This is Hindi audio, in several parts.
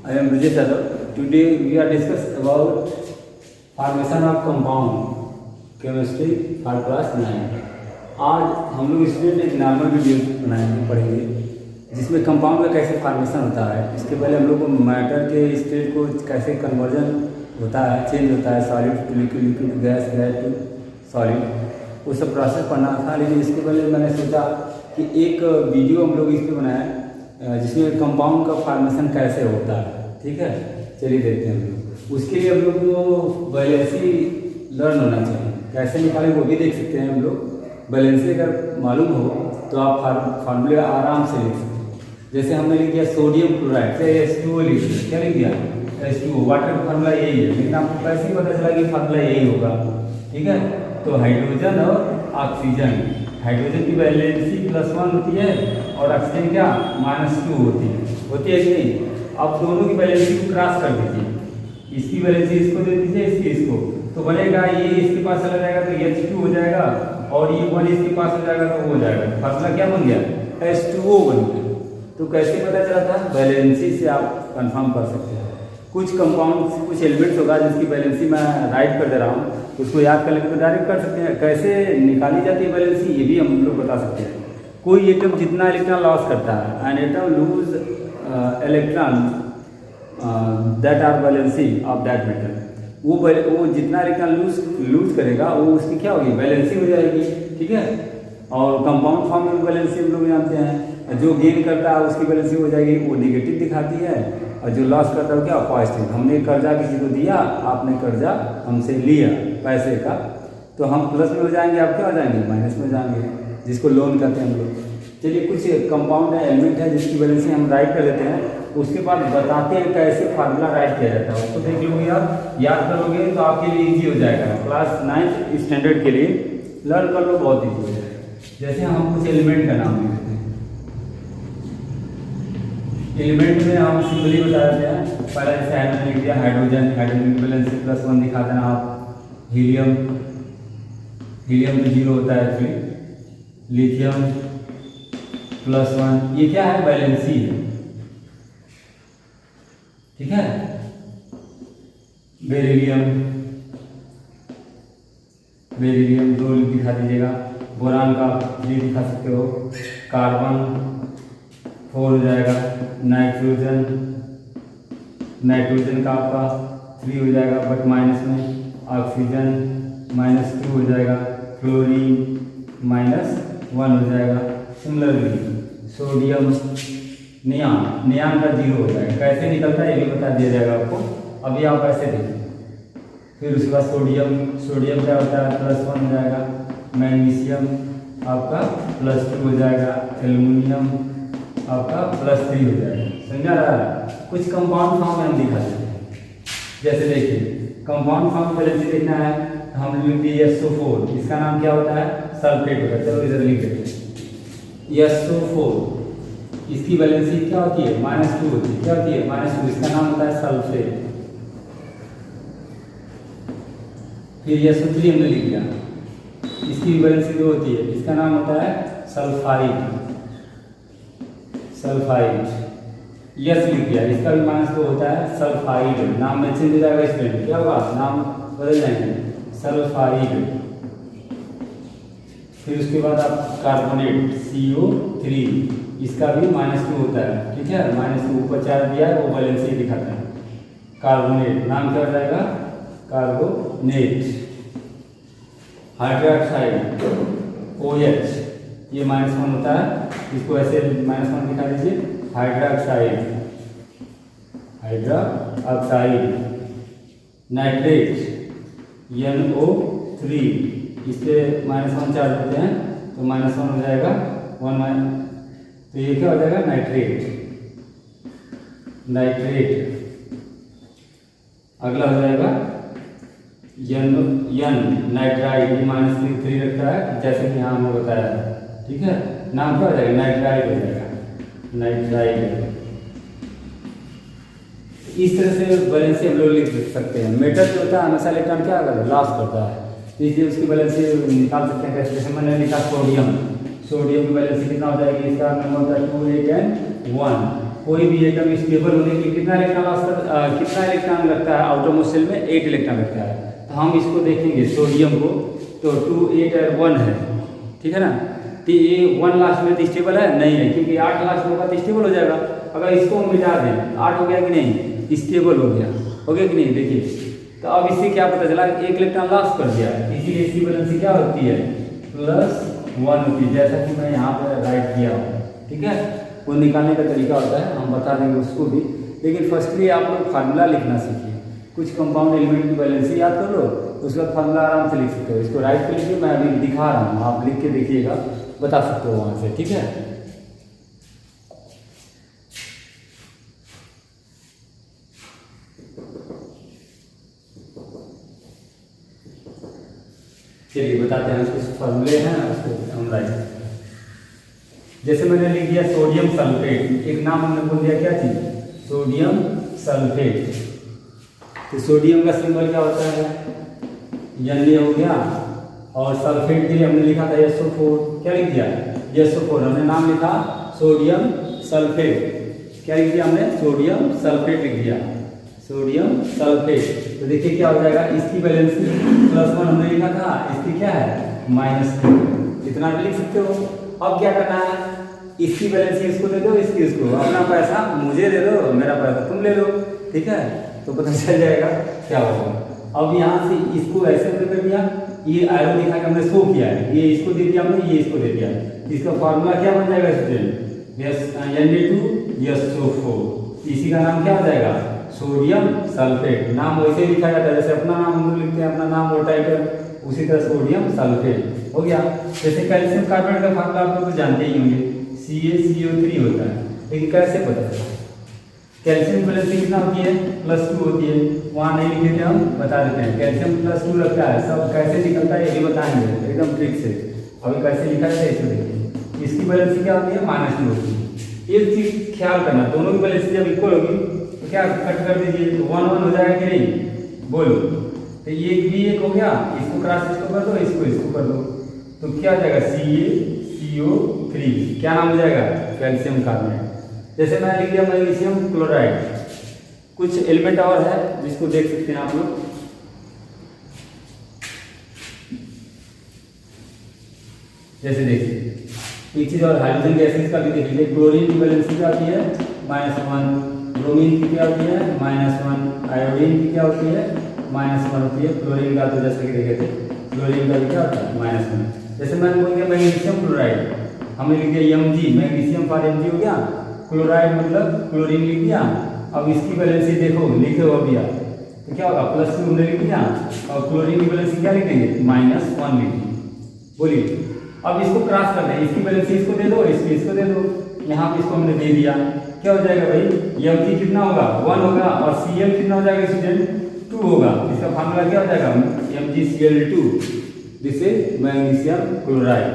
I am Vijay Yadav. Today we are discuss about formation of compound chemistry for class 9. आज हम लोग इसमें एक नॉर्मल वीडियो बनाएंगे पढ़ेंगे जिसमें कंपाउंड का कैसे फॉर्मेशन होता है। इसके पहले हम लोग को मैटर के स्टेट को कैसे कन्वर्जन होता है, चेंज होता है solid to liquid, liquid to gas, gas to solid, वो सब प्रोसेस पढ़ना था। लेकिन इसके पहले मैंने सोचा कि एक वीडियो हम लोग इस पर बनाए जिसमें कंपाउंड का फॉर्मेशन कैसे होता है। ठीक है, चलिए देखते हैं हम लोग। उसके लिए हम लोग को बैलेंसी लर्न होना चाहिए, कैसे निकालें वो भी देख सकते हैं हम लोग। बैलेंसी अगर मालूम हो तो आप फार्मूले आराम से लिख सकते हैं। जैसे हमने लिख दिया सोडियम क्लोराइड से H2O लिख दिया, क्या लिख दिया H2O, वाटर का फार्मूला यही है, लेकिन आपको कैसे ही पता चला कि फार्मूला यही होगा। ठीक है, तो हाइड्रोजन और ऑक्सीजन, हाइड्रोजन की वैलेंसी +1 होती है और ऑक्सीजन क्या -2 होती है कि नहीं। अब दोनों की वैलेंसी को क्रॉस कर दीजिए, इसकी वैलेंसी इसको दे दीजिए, इसकी इसको, तो बनेगा ये इसके पास चला जाएगा तो H2 हो जाएगा और ये 1 इसके पास हो जाएगा तो हो जाएगा। फार्मूला क्या बन गया H2O बन गया। तो कैसे पता चला था, वैलेंसी से आप कंफर्म कर सकते हैं। कुछ कंपाउंड कुछ एलिमेंट्स होगा जिसकी वैलेंसी मैं राइट कर दे रहा हूँ, उसको याद कर लेंगे तो डायरेक्ट कर सकते हैं। कैसे निकाली जाती है वैलेंसी ये भी हम लोग बता सकते हैं। कोई एटम जितना इलेक्ट्रॉन लॉस करता है, an atom lose electron that are valency of that metal, वो जितना इलेक्ट्रॉन लूज करेगा वो उसकी क्या होगी, वैलेंसी हो जाएगी। ठीक है, और कंपाउंड फॉर्म में वैलेंसी हम लोग जानते हैं, जो गेन करता है उसकी वैलेंसी हो जाएगी, वो नेगेटिव दिखाती है, और जो लॉस करता है वो क्या पॉजिटिव। हमने कर्जा किसी को दिया, आपने कर्जा हमसे लिया पैसे का, तो हम प्लस में हो जाएंगे, आप क्या हो जाएंगे माइनस में हो जाएंगे, जिसको लोन कहते हैं हम लोग। चलिए कुछ कंपाउंड है, एलिमेंट है जिसकी वैलेंसी हम राइट कर देते हैं, उसके बाद बताते हैं कैसे फार्मूला राइट किया जाता है। उसको देख लोगे आप, याद करोगे तो आपके लिए इजी हो जाएगा। क्लास 9 स्टैंडर्ड के लिए लर्न कर लो, बहुत ईजी हो जाएगा। जैसे हम कुछ एलिमेंट का नाम लिख देते हैं, एलिमेंट में हम सिंपली बता देते हैं। पहला जैसे हमने लिख दिया हाइड्रोजन, हाइड्रोजन की वैलेंसी +1 दिखा देना आप। हीलियम, हीलियम तो 0 होता है एक्चुअली। लिथियम +1, ये क्या है वैलेंसी है। ठीक है, बेरिलियम, बेरिलियम 2 दिखा दीजिएगा। बोरान का 3 दिखा सकते हो। कार्बन 4 हो जाएगा। नाइट्रोजन, नाइट्रोजन का आपका 3 हो जाएगा बट माइनस में। ऑक्सीजन -2 हो जाएगा। क्लोरीन -1 हो जाएगा। सिमिलरली सोडियम, नियान, नियान का 0 हो जाएगा। कैसे निकलता है ये भी बता दिया जाएगा आपको, अभी आप ऐसे देखिए। फिर उसके बाद सोडियम, सोडियम क्या होता है +1 हो जाएगा। मैग्नीशियम आपका +2 हो जाएगा। एल्युमिनियम आपका +3 हो जाएगा। समझा रहा है। कुछ कंपाउंड फॉर्म में हम दिखा देते हैं। जैसे देखिए कंपाउंड फॉर्म में वैलेंसी देखना है तो हम लिख दिए SO4, इसका नाम क्या होता है सल्फेट होता है। चलो इधर लिख देते हैं SO4, इसकी वैलेंसी क्या होती है -2 होती है। क्या होती है -2, इसका नाम होता है सल्फेट। फिर SO3 हमने लिख दिया, इसकी वैलेंसी 2 होती है, इसका नाम होता है सल्फाइड, सल्फाइड। यस लिख दिया, इसका भी -2 होता है सल्फाइड। नाम में चेंज हो जाएगा, इसमें क्या होगा नाम बदल जाएंगे सल्फाइड। फिर उसके बाद आप कार्बोनेट CO3, इसका भी -2 होता है। ठीक है, -2 ऊपर चार्ज दिया है वो वैलेंसी दिखाता है। कार्बोनेट नाम क्या हो जाएगा कार्बोनेट। हाइड्रोक्साइड OH, ये -1 होता है, इसको ऐसे -1 दिखा दीजिए। Hydroxide, hydroxide. नाइट्रेट NO3, इस पर -1 चार्ज होते हैं तो -1 हो जाएगा 1, तो ये क्या हो जाएगा नाइट्रेट, नाइट्रेट। अगला हो जाएगा N नाइट्राइड, ये -3 रखता है जैसे कि यहाँ हमने बताया। ठीक है, नाम क्या हो जाएगा नाइट्राइड हो जाएगा, नाइट्राइड। इस तरह से वैलेंसी हम लोग लिख सकते हैं। मेटल जो होता है हमेशा इलेक्ट्रॉन क्या करता है लॉस करता है, तो इसलिए उसकी वैलेंसी निकाल सकते हैं कैसे। जैसे मैंने लिखा सोडियम, सोडियम की वैलेंसी कितना हो जाएगी, इसका नंबर होता है 2, 8 and 1। कोई भी एटम स्टेबल होने के लिए कितना इलेक्ट्रॉन लगता है आउटरमोस्ट शेल में? 8 इलेक्ट्रॉन लगता है। तो हम इसको देखेंगे सोडियम को, तो 2 8 और 1 है, ठीक है ना। तो ये 1 लास्ट में तो स्टेबल है नहीं है, क्योंकि 8 लास्ट में होगा तो स्टेबल हो जाएगा। अगर इसको हम मिटा दें 8 हो गया कि नहीं? स्टेबल हो गया कि नहीं? देखिए तो अब इससे क्या पता चला? 1 इलेक्ट्रॉन लॉस कर दिया है, इसीलिए इसकी वैलेंसी क्या होती है? +1 होती है, जैसा कि मैं यहाँ पर राइट किया हूँ, ठीक है। वो निकालने का तरीका होता है, हम बता देंगे उसको भी। लेकिन फर्स्टली आप लोग फार्मूला लिखना सीखिए। कुछ कंपाउंड एलिमेंट की वैलेंसी याद कर लो, उसके बाद फार्मूला आराम से लिख सकते हो। इसको राइट कर लीजिए, मैं अभी दिखा रहा हूँ, आप लिख के देखिएगा, बता सकते हो वहाँ से, ठीक है। चलिए बताते हैं, कुछ फॉर्मूले हैं उसको हम राइट। जैसे मैंने लिख दिया सोडियम सल्फेट, एक नाम हमने बोल दिया, क्या चीज? Sodium sulphate. तो सोडियम का सिंबल क्या होता है? Na हो गया, और सल्फेट के लिए हमने लिखा था SO4। क्या लिख दिया? SO4। हमने नाम लिखा सोडियम सल्फेट। क्या लिख दिया हमने? सोडियम सल्फेट लिख दिया, सोडियम सल्फेट। तो देखिए क्या हो जाएगा, इसकी वैलेंसी +1 हमने लिखा था, इसकी क्या है? -2। इतना भी लिख सकते हो। अब क्या करना है? इसकी वैलेंसी इसको दे दो, इसकी इसको। अपना पैसा मुझे दे दो, मेरा पैसा तुम ले लो, ठीक है। तो पता चल जाएगा क्या होगा। अब यहाँ से इसको ऐसे कर दिया, ये एरो दिखा के हमने शो किया है, ये इसको दे दिया हमने, ये इसको दे दिया। इसका फार्मूला क्या बन जाएगा स्टूडेंट? Na2SO4। इसी का नाम क्या हो जाएगा? Sodium sulphate. नाम वैसे ही लिखा जाता है, जैसे अपना नाम हम लोग लिखते हैं, अपना नाम और टाइटल, उसी तरह सोडियम सल्फेट हो गया। जैसे कैल्शियम कार्बोनेट का फार्मूला आप लोग तो जानते ही होंगे, CaCO3 होता है। लेकिन कैसे पता चला? कैल्शियम की वैलेंसी कितना होती है? +2 होती है। वहाँ नहीं लिखे थे, हम बता देते हैं। कैल्शियम +2 लगता है, सब कैसे निकलता है ये भी बताएंगे एकदम ट्रिक से। अभी कैसे लिखा है इसको देखिए। इसकी वैलेंसी क्या होती है? -2 होती है। एक चीज ख्याल करना, दोनों की वैलेंसी जब इक्वल होगी तो क्या कट कर दीजिए, तो 1 1 हो जाएगा कि नहीं? बोलो। तो ये भी एक हो गया, इसको क्रॉस इसको कर दो, इसको कर दो, तो क्या हो जाएगा? CaCO3। क्या नाम हो जाएगा? Calcium carbonate. जैसे मैं लिख दिया मैग्नीशियम क्लोराइड। कुछ एलिमेंट और है जिसको देख सकते हैं आप लोग। जैसे देखिए एक चीज और, हाइड्रोजन गैसेस का भी देख लीजिए। क्लोरीन की वैलेंसी क्या होती है? -1। ब्रोमीन की क्या होती है? -1। आयोडीन की क्या होती है? -1 होती है। क्लोरीन का तो जैसे कि देखे थे, क्लोरीन का भी क्या होता है? -1। जैसे मैंने बोल दिया मैग्नीशियम क्लोराइड, हमने लिख दिया Mg, मैग्नीशियम फॉर Mg हो गया, क्लोराइड मतलब क्लोरीन लिख दिया। अब इसकी वैलेंसी देखो, लिखे हो अभी आप, तो क्या होगा? +2 हमने लिख दिया, और क्लोरीन की वैलेंसी क्या लिखेंगे? -1 लिख दी। बोलिए, अब इसको क्रॉस कर दें, इसकी वैलेंसी इसको दे दो, इसको दे दो। यहाँ पे इसको हमने दे दिया, क्या हो जाएगा भाई? Mg कितना होगा? 1 होगा, और Cl कितना हो जाएगा स्टूडेंट? 2 होगा। इसका फार्मूला क्या हो जाएगा? MgCl2। This is magnesium chloride.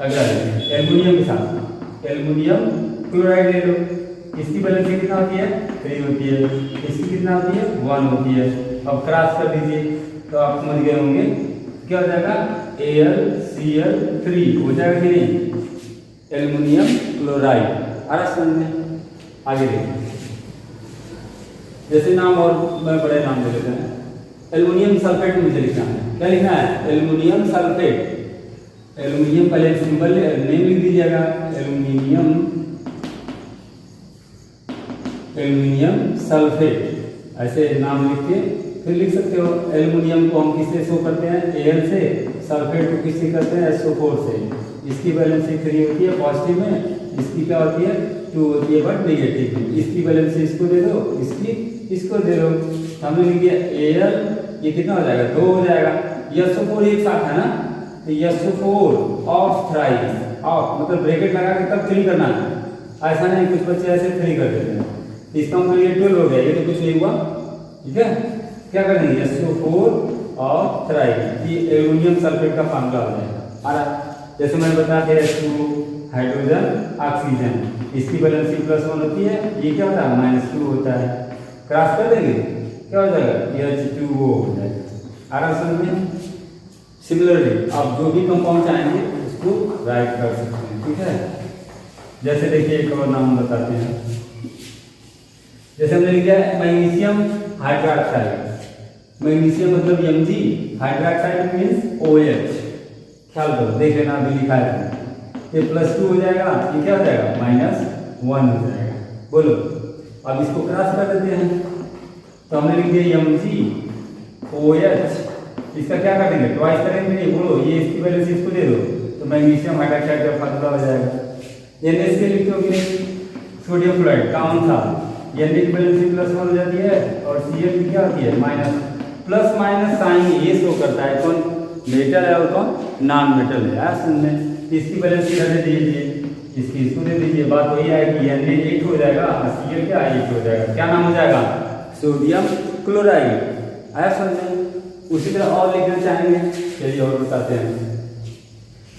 अगला एल्युमिनियम के साथ एल्युमिनियम क्लोराइड ले लो। इसकी वैलेंसी कितना होती है? 3 होती है। इसकी कितना होती है? 1 होती है। अब क्रॉस कर दीजिए तो आप समझ गए होंगे क्या हो जाएगा? AlCl3 हो जाएगा कि नहीं? Aluminium chloride. आ रहा समझ में? आगे देखिए, जैसे नाम और मैं बड़े नाम दे देते हैं। एल्युमिनियम सल्फेट मुझे लिखना है, क्या लिखना है? Aluminium sulphate. एल्युमिनियम पहले सिंबल नेम लिख दीजिएगा, एल्युमिनियम सल्फेट, ऐसे नाम लिख के फिर लिख सकते हो। एल्युमिनियम को हम किससे शो करते हैं? Al से। सल्फेट को किससे करते हैं? SO4 से। इसकी वैलेंसी 3 होती है पॉजिटिव में, इसकी क्या होती है? 2 होती है बट नेगेटिव में। इसकी वैलेंसी इसको दे दो, इसकी इसको दे दो। हमने लिख दिया Al, ये कितना हो जाएगा? 2 हो जाएगा। SO4 एक साथ है ना, तो SO4 ऑफ थ्राइस, ऑफ मतलब ब्रैकेट लगा के तब 3 करना है, ऐसा नहीं कुछ बच्चे ऐसे 3 कर देते हैं। इसका मतलब ये 12 हो गया, ये तो कुछ नहीं हुआ, ठीक है। क्या करेंगे? SO4 ऑफ थ्राइस, ये एल्युमिनियम सल्फेट का फार्मूला हो जाएगा। आ रहा जैसे मैंने बताया था, H2 हाइड्रोजन ऑक्सीजन, इसकी वैलेंसी +1 होती है, ये क्या होता है? -2 होता है। क्रॉस कर देंगे, क्या हो जाएगा? H2O हो जाएगा। आ रहा समझ में? सिमिलरली आप जो भी कंपाउंड चाहेंगे उसको राइट कर सकते हैं, ठीक है। जैसे देखिए एक और नाम बताते हैं, जैसे हमने लिखा है मैग्नीशियम हाइड्रोक्साइड, मैग्नीशियम मतलब Mg, हाइड्रोक्साइड मीन्स OH। ख्याल करो, देख लेना अभी लिखा है, ये +2 हो जाएगा, ये क्या हो जाएगा -1 हो जाएगा। बोलो, अब इसको क्रॉस कर देते हैं, तो हमने लिख दिया MgOH, इसका क्या करेंगे, ट्वाइस करेंगे, बोलो ये इसकी वैल्यू से इसको दे दो, तो मैग्नीशियम हाइड्रोक्साइड का फार्मूला हो जाएगा। Na से लिखते हो कि नहीं, सोडियम क्लोराइड कौन सा, Na की वैल्यू से +1 हो जाती है और Cl की क्या होती है माइनस, प्लस माइनस साइन ये शो करता है कौन मेटल है और कौन नॉन मेटल है। यार सुनने, इसकी वैल्यू से दे दीजिए, इसकी इसको दे दीजिए, बात वही है कि Na 8 हो जाएगा और Cl क्या 8 हो जाएगा, क्या नाम हो जाएगा सोडियम क्लोराइड। आया समझे। उसी तरह और लिखना चाहेंगे, चलिए और बताते हैं।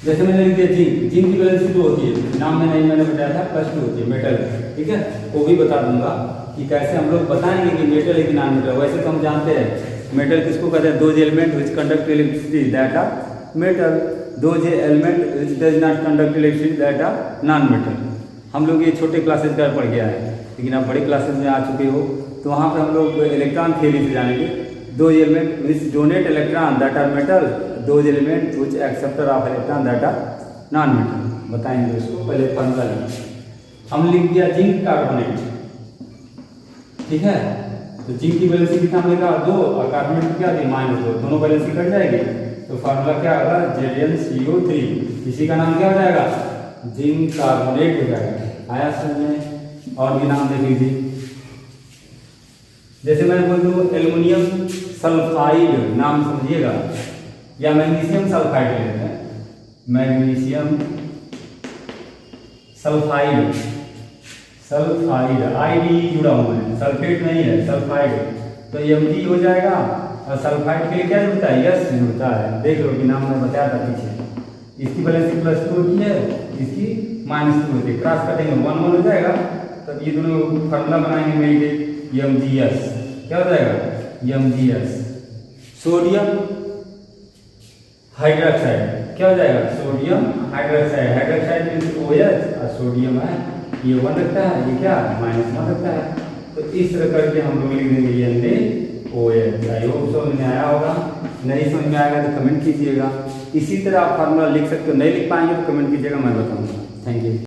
जैसे मैंने लिख दिया जिंक, जिंक की वैलेंसी 2 होती है, नाम में नहीं मैंने बताया था, +2 होती है मेटल, ठीक है, वो भी बता दूंगा कि कैसे हम लोग बताएंगे कि मेटल है कि नॉन मेटल। वैसे तो हम जानते हैं मेटल किसको कहते हैं, those element which conduct electricity that are metal, those element which does not conduct electricity that are non metal. हम लोग ये छोटे क्लासेस का पढ़ गया है, लेकिन आप बड़े क्लासेस में आ चुके हो, तो वहाँ पर हम लोग इलेक्ट्रॉन थ्योरी से जानेंगे। Those element which donate electron that are metal, those element which acceptor of electron that are non metal. बताएंगे उसको, पहले फॉर्मूला हम लिख दिया जिंक कार्बोनेट, ठीक है, तो जिंक की वैलेंसी कितना मिलेगा 2 और कार्बोनेट की क्या थी -2, दोनों वैलेंसी कट जाएगी, तो फार्मूला क्या होगा ZnCO3, इसी का नाम क्या हो जाएगा जिंक कार्बोनेट हो जाएगा। आया समझ में। और भी नाम देख लीजिए, जैसे मैं बोल दूँ एल्युमिनियम सल्फाइड, नाम समझिएगा, या मैग्नीशियम सल्फाइड लेते हैं, मैग्नीशियम सल्फाइड, सल्फाइड आईडी जुड़ा हुआ है, सल्फेट नहीं है, सल्फाइड, तो Mg हो जाएगा और सल्फाइड के लिए क्या जुड़ता है यस जुड़ता है। देख लो कि नाम मैं बताया था पीछे, इसकी वैलेंसी +2 होती है, इसकी -2 होती है, क्रॉस कटेंगे 1 1 हो जाएगा, तब ये दोनों फार्मूला बनाएंगे मिलके MgS, क्या हो जाएगा MgS। सोडियम हाइड्रोक्साइड क्या हो जाएगा sodium hydroxide, hydroxide means OH और सोडियम है ये 1 रखता है, ये क्या -1 रखता है, तो इस तरह करके हम लोग लिख देंगे NaOH। आई होप समझ में आया होगा, नहीं समझ में आएगा तो कमेंट कीजिएगा। इसी तरह आप फार्मूला लिख सकते हो, नहीं लिख पाएंगे तो कमेंट कीजिएगा, मैं बताऊंगा। Thank you.